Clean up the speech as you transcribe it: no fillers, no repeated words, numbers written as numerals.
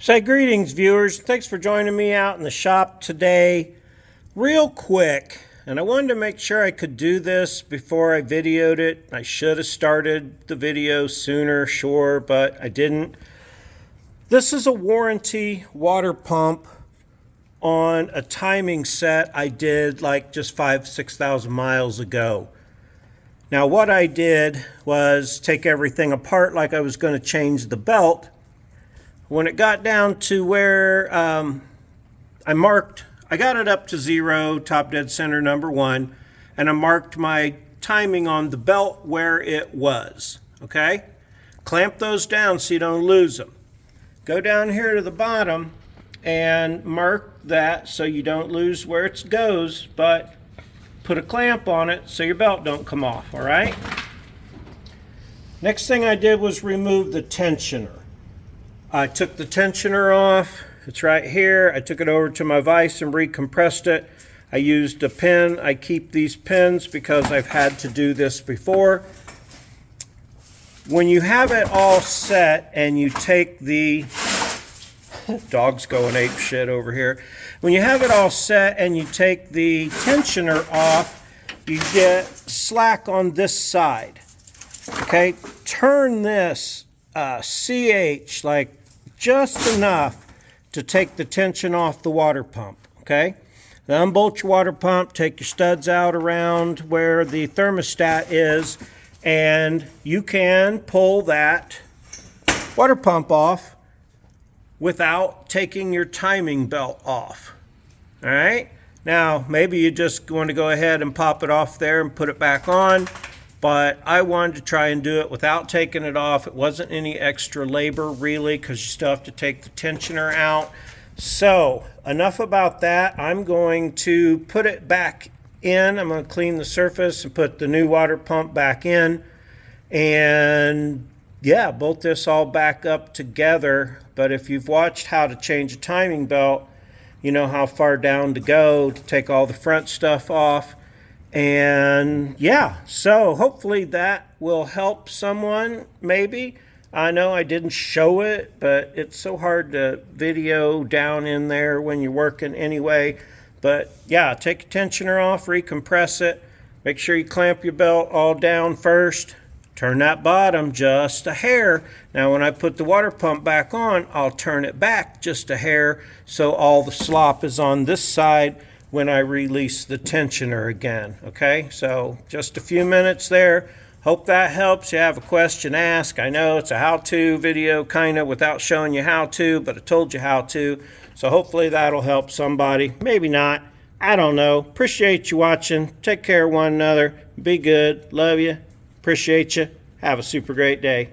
Say greetings, viewers. Thanks for joining me out in the shop today. Real quick, and I wanted to make sure I could do this before I videoed it. I should have started the video sooner, sure, but I didn't. This is a warranty water pump on a timing set I did like just 6,000 miles ago. Now what I did was take everything apart like I was going to change the belt. When it got down to where I got it up to 0, top dead center number 1, and I marked my timing on the belt where it was, okay? Clamp those down so you don't lose them. Go down here to the bottom and mark that so you don't lose where it goes, but put a clamp on it so your belt don't come off, all right? Next thing I did was remove the tensioner. I took the tensioner off. It's right here. I took it over to my vise and recompressed it. I used a pin. I keep these pins because I've had to do this before. When you have it all set and you take the dog's going ape shit over here. When you have it all set and you take the tensioner off, you get slack on this side. Okay, turn this CH like just enough to take the tension off the water pump, okay? Then unbolt your water pump, take your studs out around where the thermostat is, and you can pull that water pump off without taking your timing belt off, all right? Now, maybe you just want to go ahead and pop it off there and put it back on, but I wanted to try and do it without taking it off. It wasn't any extra labor really because you still have to take the tensioner out. So enough about that. I'm going to put it back in. I'm going to clean the surface and put the new water pump back in. And yeah, bolt this all back up together. But if you've watched how to change a timing belt, you know how far down to go to take all the front stuff off. And yeah, so hopefully that will help someone, maybe. I know I didn't show it, but it's so hard to video down in there when you're working anyway. But yeah, take your tensioner off, recompress it. Make sure you clamp your belt all down first. Turn that bottom just a hair. Now when I put the water pump back on, I'll turn it back just a hair so all the slop is on this side when I release the tensioner again, okay? So just a few minutes there. Hope that helps. You have a question, ask. I know it's a how-to video kind of without showing you how to, but I told you how to. So hopefully that'll help somebody. Maybe not. I don't know. Appreciate you watching. Take care of one another. Be good. Love you. Appreciate you. Have a super great day.